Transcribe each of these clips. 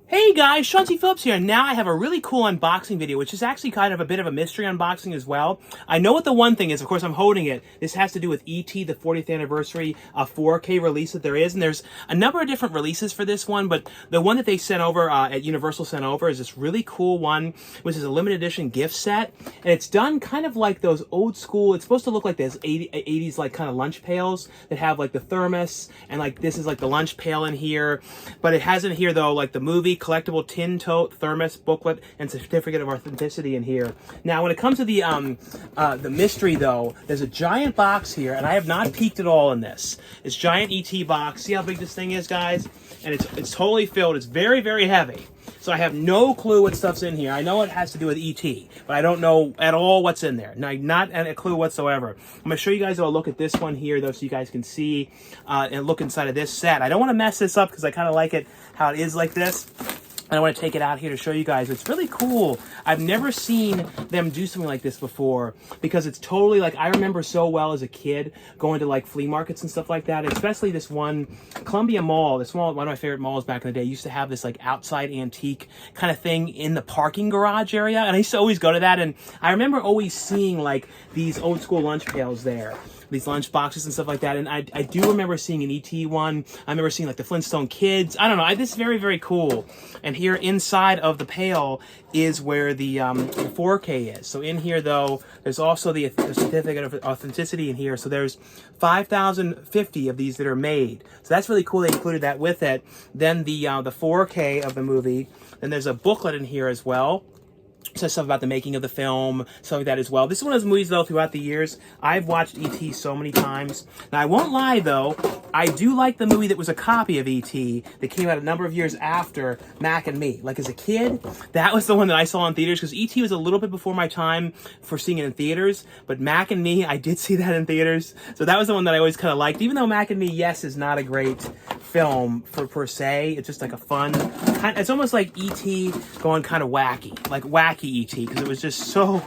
Hey guys, Sean T. Phillips here, and now I have a really cool unboxing video, which is actually kind of a bit of a mystery unboxing as well. I know what the one thing is, of course I'm holding it. This has to do with E.T., the 40th anniversary 4K release that there is, and there's a number of different releases for this one, but the one that they sent over, at Universal sent over, is this really cool one, which is a limited edition gift set, and it's done kind of like those old school, it's supposed to look like this 80s like kind of lunch pails that have like the thermos, and like this is like the lunch pail in here, but it has in here though like the movie collectible tin tote, thermos, booklet, and certificate of authenticity in here. Now, when it comes to the mystery, though, there's a giant box here, and I have not peeked at all in this. It's giant ET box. See how big this thing is, guys? And it's totally filled. It's very, very heavy. So I have no clue what stuff's in here. I know it has to do with ET, but I don't know at all what's in there. Not a clue whatsoever. I'm going to show you guys a look at this one here, though, so you guys can see and look inside of this set. I don't want to mess this up because I kind of like it how it is like this. I want to take it out here to show you guys. It's really cool. I've never seen them do something like this before because it's totally like, I remember so well as a kid going to like flea markets and stuff like that, especially this one, Columbia Mall, one of my favorite malls back in the day, used to have this like outside antique kind of thing in the parking garage area, and I used to always go to that, and I remember always seeing like these old school lunch pails there, these lunch boxes and stuff like that, and I do remember seeing an ET one. I remember seeing like the Flintstone Kids. I don't know, this is very, very cool. And here inside of the pail is where the 4K is. So in here, though, there's also the certificate of authenticity in here. So there's 5,050 of these that are made. So that's really cool. They included that with it. Then the 4K of the movie. Then there's a booklet in here as well. Says stuff about the making of the film, stuff like that as well. This is one of those movies, though, throughout the years, I've watched E.T. so many times. Now, I won't lie, though, I do like the movie that was a copy of E.T. that came out a number of years after Mac and Me. Like, as a kid, that was the one that I saw in theaters, because E.T. was a little bit before my time for seeing it in theaters, but Mac and Me, I did see that in theaters. So that was the one that I always kind of liked, even though Mac and Me, yes, is not a great film per se. It's just like a fun, it's almost like E.T. going kind of wacky, like wacky E.T., because it was just so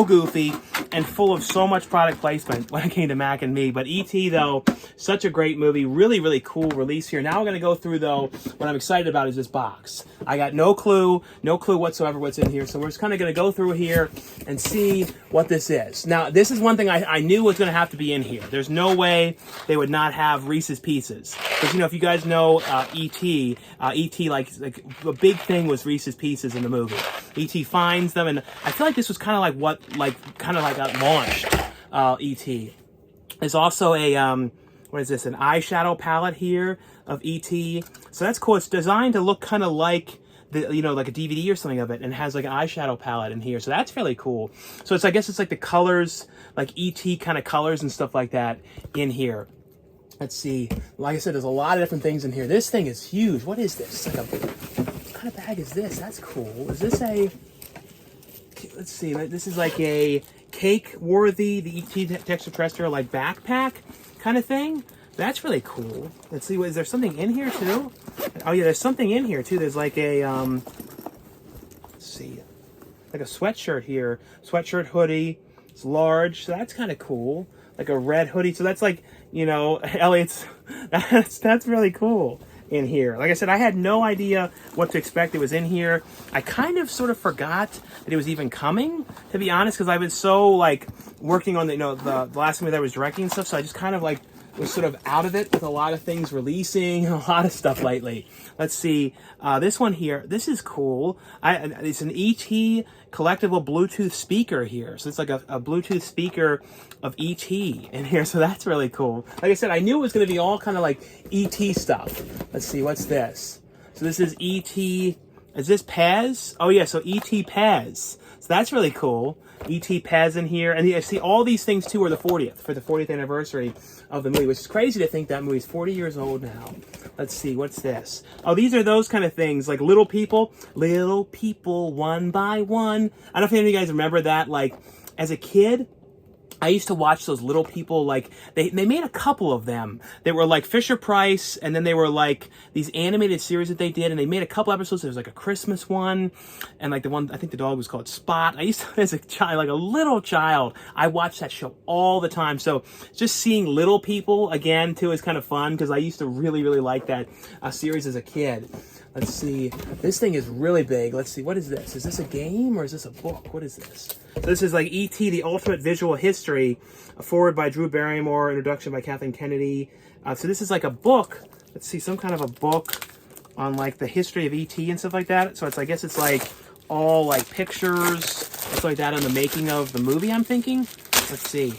goofy and full of so much product placement when it came to Mac and Me. But E.T., though, such a great movie, really, really cool release here. Now we're going to go through, though, what I'm excited about is this box. I got no clue whatsoever what's in here, so we're just kind of going to go through here and see what this is. Now, this is one thing I knew was going to have to be in here. There's no way they would not have Reese's Pieces. Because, you know, if you guys know E.T., E.T., like a big thing was Reese's Pieces in the movie. E.T. finds them, and I feel like this was kind of like what, launched E.T. There's also a, what is this, an eyeshadow palette here of E.T. So that's cool. It's designed to look kind of like like a DVD or something of it, and has like an eyeshadow palette in here. So that's fairly cool. So I guess it's like the colors, like E.T. kind of colors and stuff like that in here. Let's see. Like I said, there's a lot of different things in here. This thing is huge. What is this? It's like what kind of bag is this? That's cool. Is this a, let's see, this is like a cake-worthy, the E.T. Extra Terrestrial like backpack kind of thing. That's really cool. Let's see, is there something in here too? Oh yeah, there's something in here too. There's like a, let's see, like a sweatshirt here. Sweatshirt hoodie. It's large, so that's kind of cool. Like a red hoodie. So that's like, Elliot's, that's really cool in here. Like I said, I had no idea what to expect. It was in here. I kind of sort of forgot that it was even coming, to be honest, because I've been so like working on the last movie that I was directing and stuff, so I just kind of like was sort of out of it with a lot of things releasing, a lot of stuff lately. Let's see, this one here, this is cool. It's an ET collectible Bluetooth speaker here. So it's like a Bluetooth speaker of ET in here, so that's really cool. Like I said, I knew it was going to be all kind of like ET stuff. Let's see, what's this? So this is ET, is this Pez? Oh yeah, so ET Pez. So that's really cool. E.T. Pez in here, and I see all these things too are the 40th anniversary of the movie, which is crazy to think that movie's 40 years old now. Let's see, what's this? Oh, these are those kind of things, like little people one by one. I don't know if any of you guys remember that, like as a kid. I used to watch those little people, like, they made a couple of them. They were like Fisher Price, and then they were like these animated series that they did, and they made a couple episodes. There was like a Christmas one, and like the one, I think the dog was called Spot. I used to, as a child, like a little child, I watched that show all the time. So just seeing little people again, too, is kind of fun, because I used to really, really like that series as a kid. Let's see. This thing is really big. Let's see. What is this? Is this a game or is this a book? What is this? So this is like E.T. The Ultimate Visual History, a foreword by Drew Barrymore, introduction by Kathleen Kennedy. So this is like a book. Let's see, some kind of a book on like the history of E.T. and stuff like that. So it's, I guess it's like all like pictures, stuff like that on the making of the movie, I'm thinking. Let's see.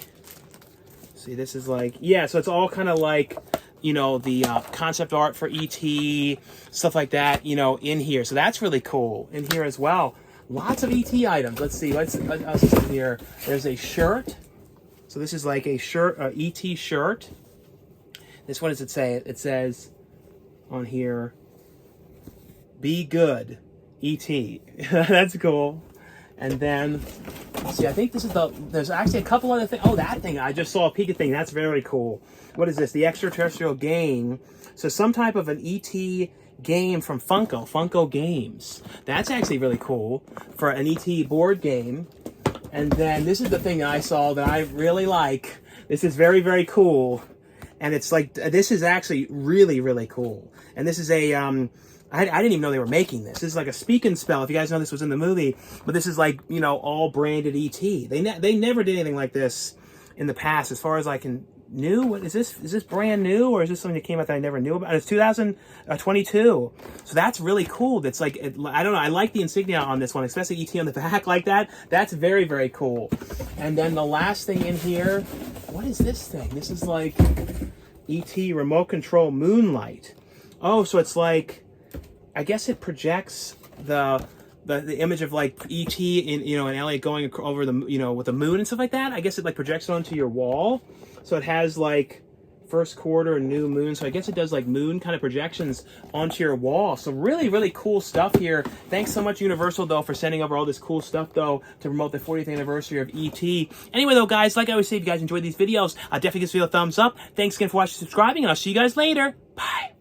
See, this is like, yeah, so it's all kind of like, you know, the concept art for E.T., stuff like that, you know, in here. So that's really cool in here as well. Lots of E.T. items. Let's see, let's see here. There's a shirt. So this is like a shirt, E.T. shirt. This, what does it say? It says on here, "Be good, E.T." That's cool. And then, let's see, I think this is there's actually a couple other things. Oh, that thing, I just saw a peek at thing. That's very cool. What is this? The Extra Terrestrial game. So some type of an E.T. game from Funko Games. That's actually really cool for an E.T. board game. And then this is the thing that I saw that I really like. This is very, very cool. And it's like, this is actually really, really cool. And this is a, I didn't even know they were making this. This is like a speak and spell. If you guys know, this was in the movie, but this is like, you know, all branded ET. They never did anything like this in the past, as far as I can knew. What is this? Is this brand new, or is this something that came out that I never knew about? It's 2022. So that's really cool. That's like, I don't know. I like the insignia on this one, especially ET on the back like that. That's very, very cool. And then the last thing in here, what is this thing? This is like ET remote control moonlight. Oh, so it's like, I guess it projects the image of like ET in, you know, in LA going over the, you know, with the moon and stuff like that. I guess it like projects it onto your wall. So it has like first quarter new moon. So I guess it does like moon kind of projections onto your wall. So really, really cool stuff here. Thanks so much, Universal, though, for sending over all this cool stuff, though, to promote the 40th anniversary of ET. Anyway, though, guys, like I always say, if you guys enjoyed these videos, definitely give this video a thumbs up. Thanks again for watching and subscribing, and I'll see you guys later. Bye.